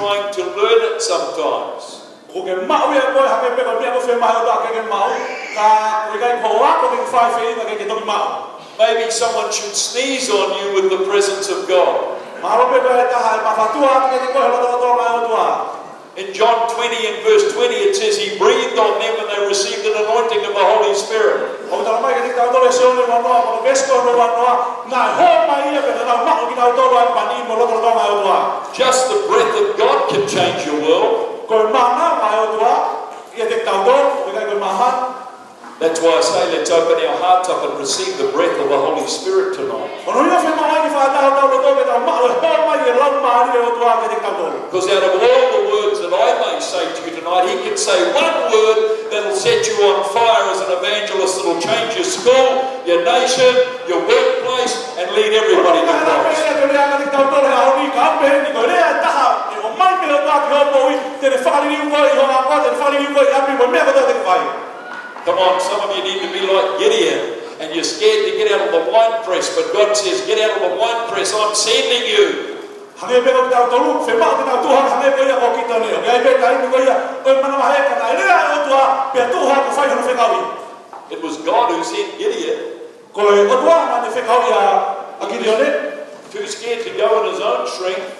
trying to learn it sometimes. Maybe someone should sneeze on you with the presence of God. In John 20 and verse 20 it says he breathed on them and they received an anointing of the Holy Spirit. Just the breath of God can change your world. That's why I say let's open our hearts up and receive the breath of the Holy Spirit tonight. Because out of all the words that I may say to you tonight, he can say one word that will set you on fire as an evangelist that will change your school, your nation, your workplace, and lead everybody to Christ. Come on, some of you need to be like Gideon, and you're scared to get out of the wine press, but God says, get out of the wine press, I'm sending you. It was God who sent Gideon. Too scared to go in his own strength.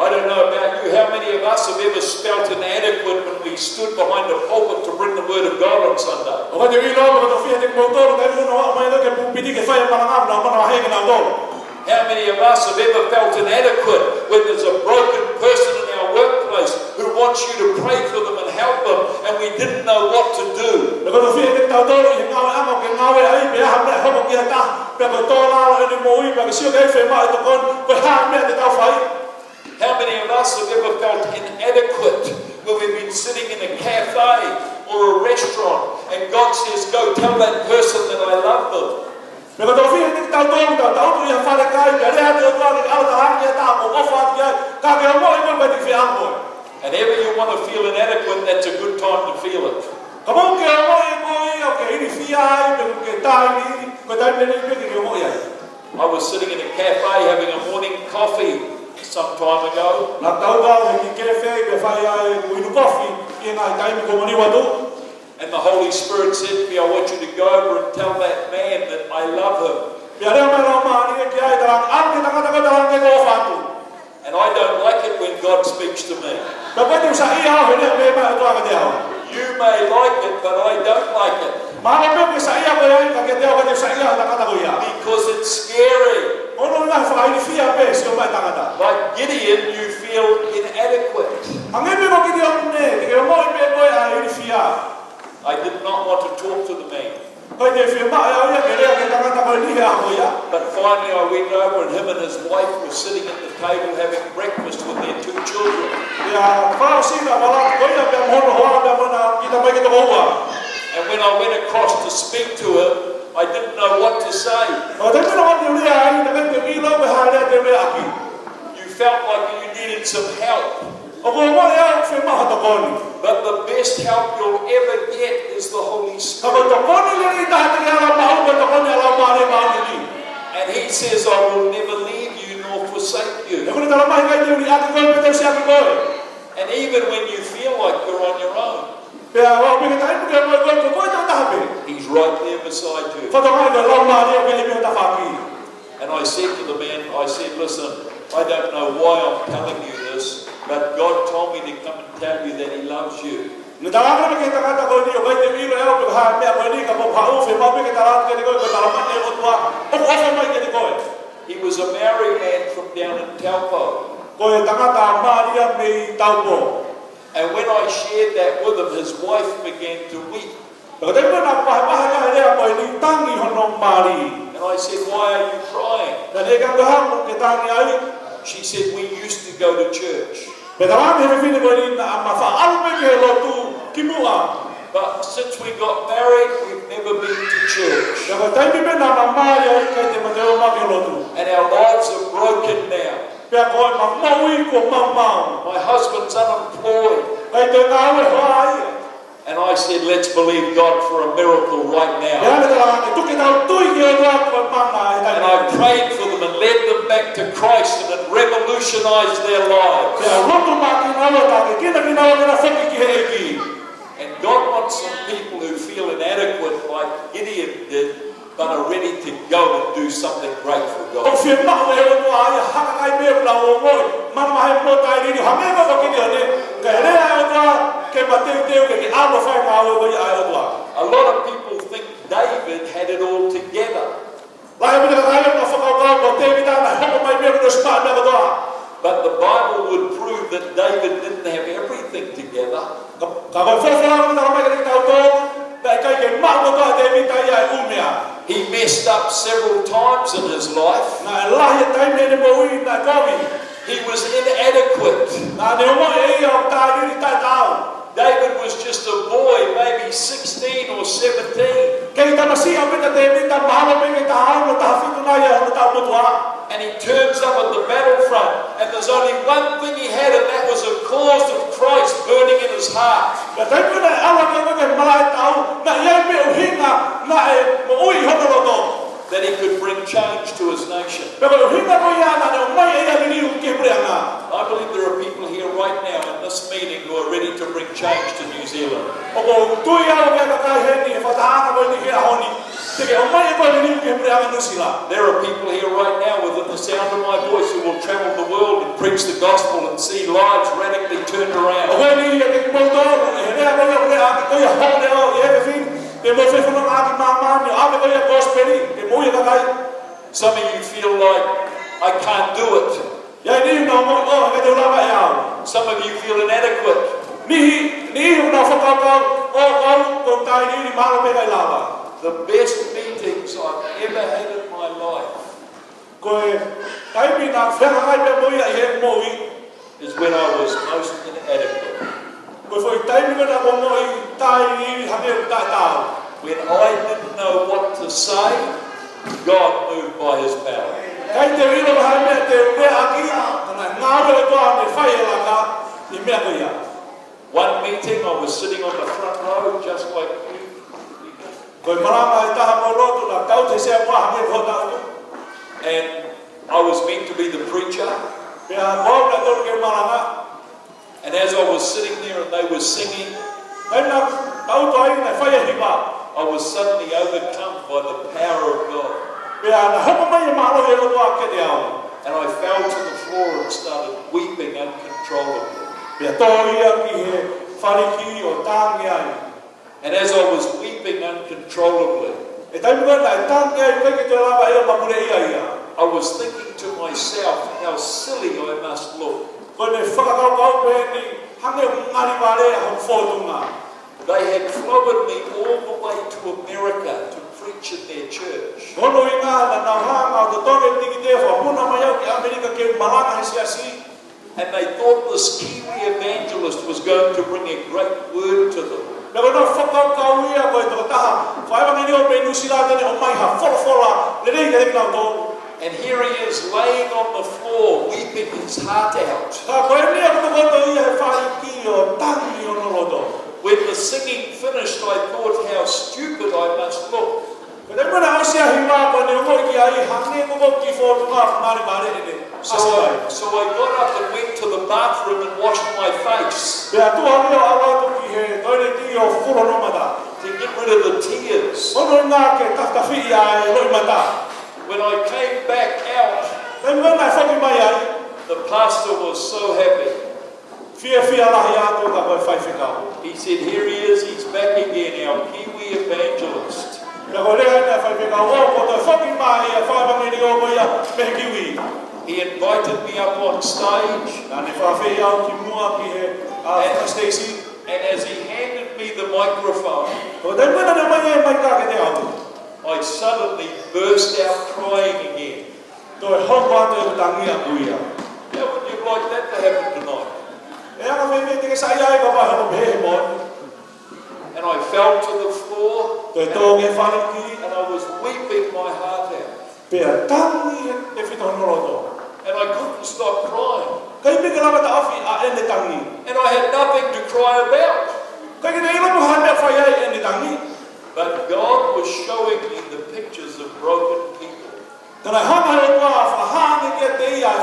I don't know about you, how many of us have ever felt inadequate when we stood behind a pulpit to bring the Word of God on Sunday? How many of us have ever felt inadequate when there's a broken person in our workplace who wants you to pray for them and help them and we didn't know what to do? How many of us have ever felt inadequate when we've been sitting in a cafe or a restaurant and God says, go tell that person that I love them? And ever you want to feel inadequate, that's a good time to feel it. I was sitting in a cafe having a morning coffee some time ago. And the Holy Spirit said to me, I want you to go over and tell that man that I love him. And I don't like it when God speaks to me. You may like it, but I don't like it. Because it's scary. Like Gideon, you feel inadequate. I did not want to talk to the man. But finally I went over and him and his wife were sitting at the table having breakfast with their 2 children. And when I went across to speak to him, I didn't know what to say. You felt like you needed some help. But the best help you'll ever get is the Holy Spirit. And He says, I will never leave you nor forsake you. And even when you feel like you're on your own, He's right there beside you. And I said to the man, I said, listen, I don't know why I'm telling you this, but God told me to come and tell you that He loves you. He was a married man from down in Taupo. And when I shared that with him, his wife began to weep. And I said, why are you crying? She said, we used to go to church. But since we got married, we've never been to church. And our lives are broken now. My husband's unemployed. And I said, let's believe God for a miracle right now. Ya le la tu ke tau tu ye wa ko manga And I prayed for them and led them back to Christ, and it revolutionized their lives. ya Lotu ma ki na ta ke kina na foki ki he ki. And God wants some people who feel inadequate like Gideon did, but are ready to go and do something great for O God. fi ma we o wa ya ha kai be la o mo ma ma he mo tai ni ha me ko ki ne ke le a o ke ba te ke a lo fa ma o ya a o. A lot of people think David had it all together. Lai mo ka ka ko fa ko te vi ta na ho mai be ko spa na ko. But the Bible would prove that David didn't have everything together. He messed up several times in his life. He was inadequate. David was just a boy, maybe 16 or 17. And he turns up at the battlefront, and there's only one thing he had, and that was a cause of Christ burning in his heart. That he could bring change to his nation. I believe there are people here right now in this meeting who are ready to bring change to New Zealand. There are people here right now within the sound of my voice who will travel the world and preach the gospel and see lives radically turned around. Some of you feel like, I can't do it. Some of you feel inadequate. The best meetings I've ever had in my life is when I was most inadequate. When I didn't know what to say, God moved by His power. One meeting, I was sitting on the front row, just like you. And I was meant to be the preacher. And as I was sitting there and they were singing, I was suddenly overcome by the power of God. And I fell to the floor and started weeping uncontrollably. And as I was weeping uncontrollably, I was thinking to myself how silly I must look. They had flown me all the way to America to preach in their church. And they thought this Kiwi evangelist was going to bring a great word to them. And here he is laying on the floor, weeping his heart out. When the singing finished, I thought how stupid I must look. So I got up and went to the bathroom and washed my face to get rid of the tears. When I came back out, the pastor was so happy. He said, here he is, he's back again, our Kiwi evangelist. He invited me up on stage, and as he handed me the microphone, I suddenly burst out crying again. How would you like that to happen tonight? And I fell to the floor, and I was weeping my heart out. And I couldn't stop crying. And I had nothing to cry about. Kai ki te ilo mo hane whai ai e ni tangi. But God was showing me the pictures of broken people. Tana hana e kua whahane kia te ia e